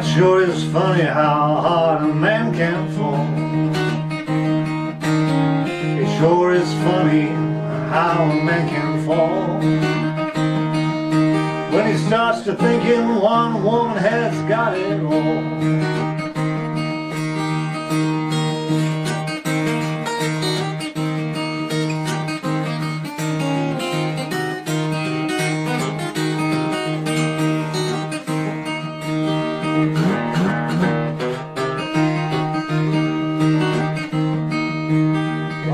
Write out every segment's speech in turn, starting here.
It sure is funny how hard a man can fall. It sure is funny how a man can fall when he starts to thinking one woman has got it all.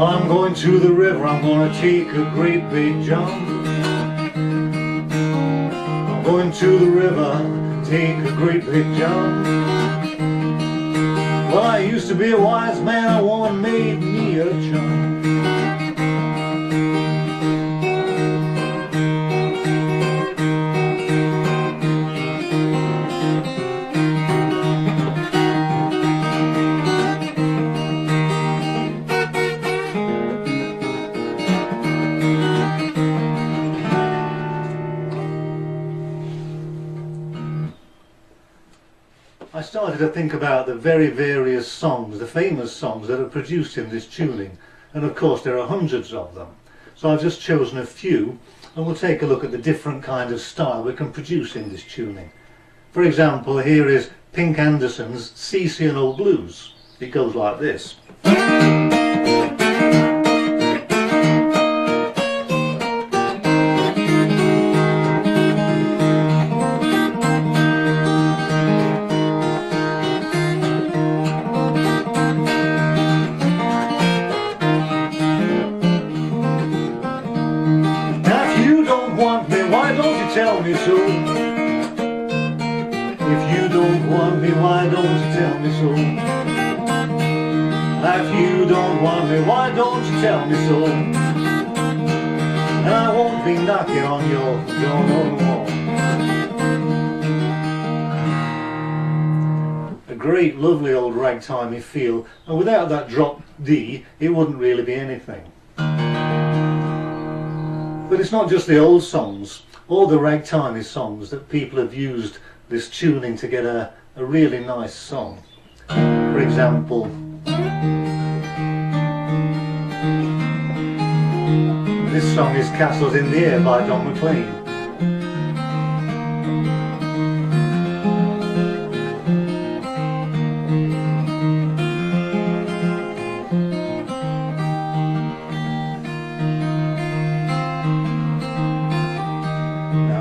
I'm going to the river, I'm going to take a great big jump. I'm going to the river, take a great big jump. Well, I used to be a wise man, a woman made me a chump. I started to think about the very various songs, the famous songs that are produced in this tuning, and of course there are hundreds of them. So I've just chosen a few and we'll take a look at the different kind of style we can produce in this tuning. For example, here is Pink Anderson's CC&O Blues. It goes like this. Tell me so. If you don't want me, why don't you tell me so? If you don't want me, why don't you tell me so? And I won't be knocking on your door no more. A great, lovely old ragtimey feel, and without that drop D, it wouldn't really be anything. But it's not just the old songs. All the ragtimey songs that people have used this tuning to get a really nice song. For example, this song is Castles in the Air by Don McLean.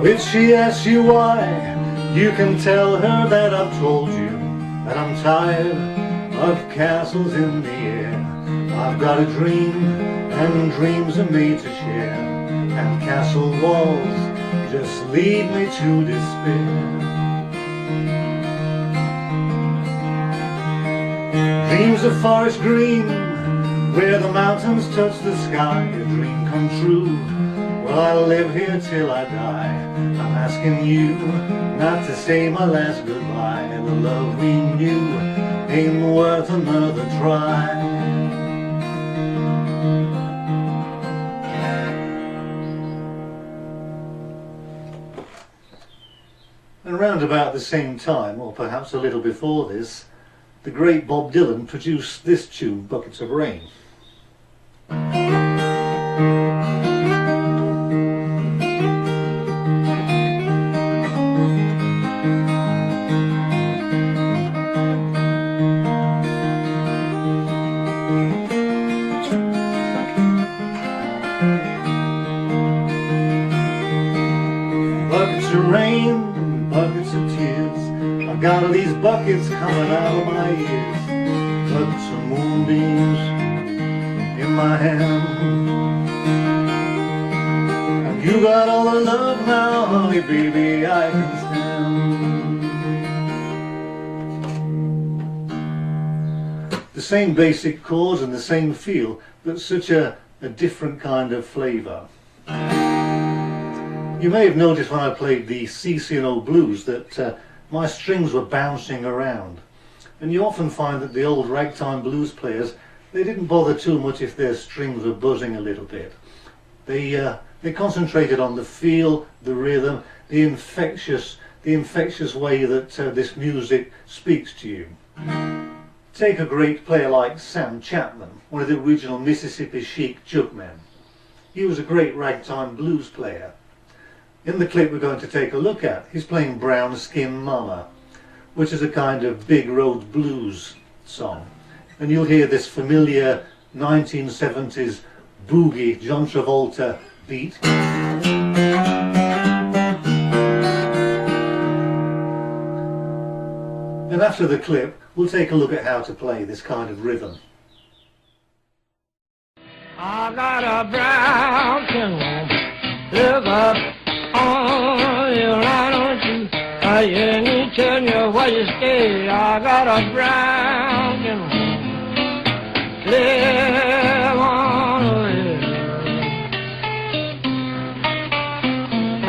If she asks you why, you can tell her that I've told you that I'm tired of castles in the air. I've got a dream, and dreams are made to share, and castle walls just lead me to despair. Dreams of forest green, where the mountains touch the sky, a dream come true. Well, I'll live here till I die. I'm asking you not to say my last goodbye. The love we knew ain't worth another try. And round about the same time, or perhaps a little before this, the great Bob Dylan produced this tune, Buckets of Rain. Buckets of rain, buckets of tears, I've got all these buckets coming out of my ears. Buckets of moonbeams in my hand, and you got all the love now, honey, baby, I can stand. The same basic chords and the same feel, but such a different kind of flavour. You may have noticed when I played the CC&O Blues that my strings were bouncing around, and you often find that the old ragtime blues players, they didn't bother too much if their strings were buzzing a little bit. They concentrated on the feel, the rhythm, the the infectious way that this music speaks to you. Take a great player like Sam Chatmon, one of the original Mississippi Chic jugmen. He was a great ragtime blues player. In the clip we're going to take a look at, he's playing Brown Skin Mama, which is a kind of big road blues song. And you'll hear this familiar 1970s boogie John Travolta beat. And after the clip, we'll take a look at how to play this kind of rhythm. I got a brown skin woman, look up on you, why don't you? I hear me tell you what you say. I got a brown skin woman, live on the hill,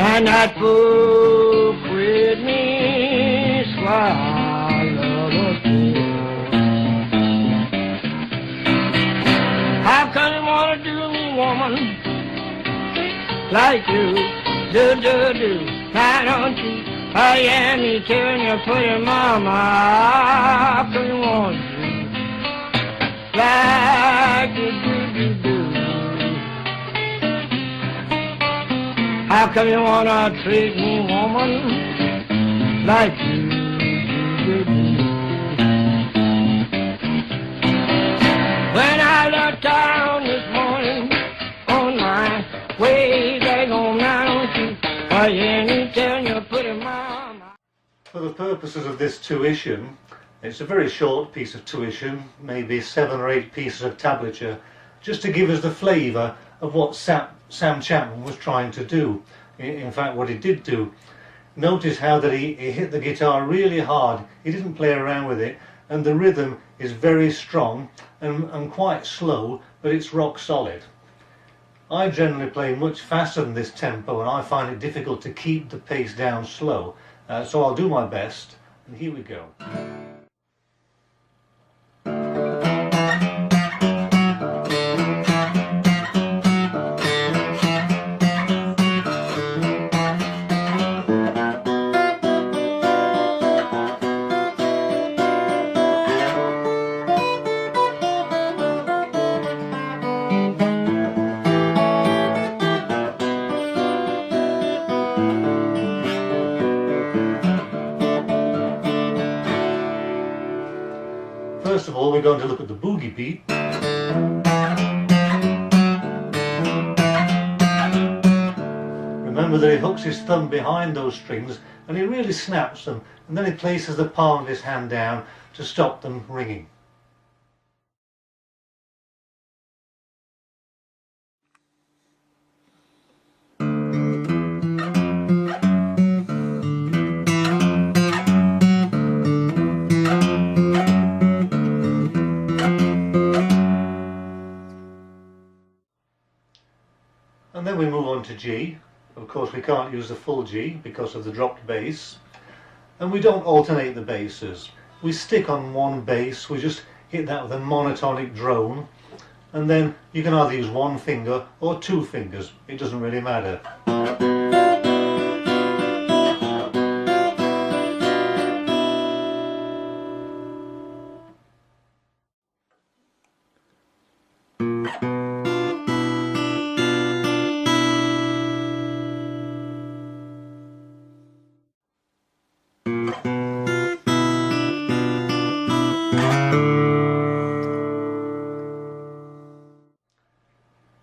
and that book with me swallow. How come you wanna do me, woman, like you do? Why don't you? I am me telling you, put your mama. How come you wanna do like you do? How come you wanna treat me, woman, like you do? When I left town this morning on my way back home, now don't you? I hear me telling you, put him on. For the purposes of this tuition, it's a very short piece of tuition, maybe 7 or 8 pieces of tablature, just to give us the flavour of what Sam Chatmon was trying to do. In fact, what he did do. Notice how that he hit the guitar really hard. He didn't play around with it, and the rhythm is very strong and quite slow, but it's rock solid. I generally play much faster than this tempo, and I find it difficult to keep the pace down slow, so I'll do my best, and here we go. First of all, we're going to look at the boogie beat. Remember that he hooks his thumb behind those strings and he really snaps them, and then he places the palm of his hand down to stop them ringing. And then we move on to G. Of course we can't use the full G because of the dropped bass. And we don't alternate the basses. We stick on one bass, we just hit that with a monotonic drone. And then you can either use one finger or 2 fingers, it doesn't really matter.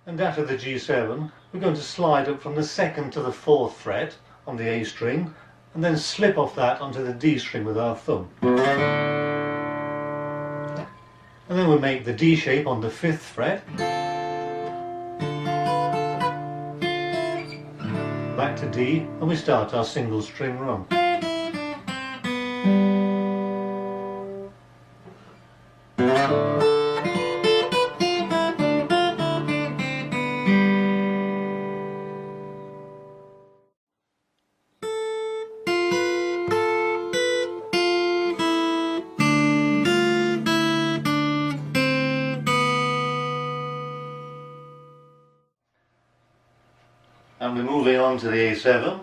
And after the G7, we're going to slide up from the 2nd to the 4th fret on the A string, and then slip off that onto the D string with our thumb. And then we make the D shape on the 5th fret. Back to D, and we start our single string run. And we're moving on to the A7.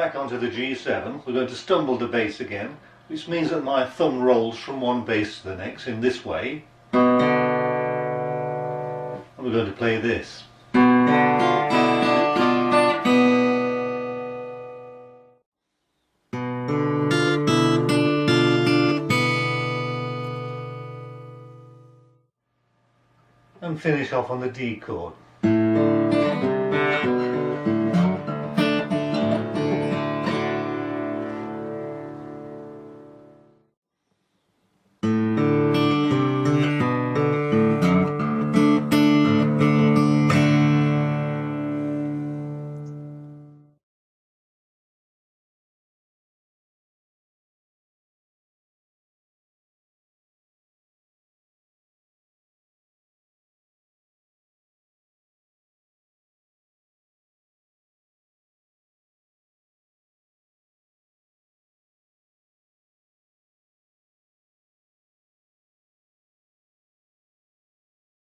back onto the G7. We're going to stumble the bass again, which means that my thumb rolls from one bass to the next in this way. And we're going to play this. And finish off on the D chord.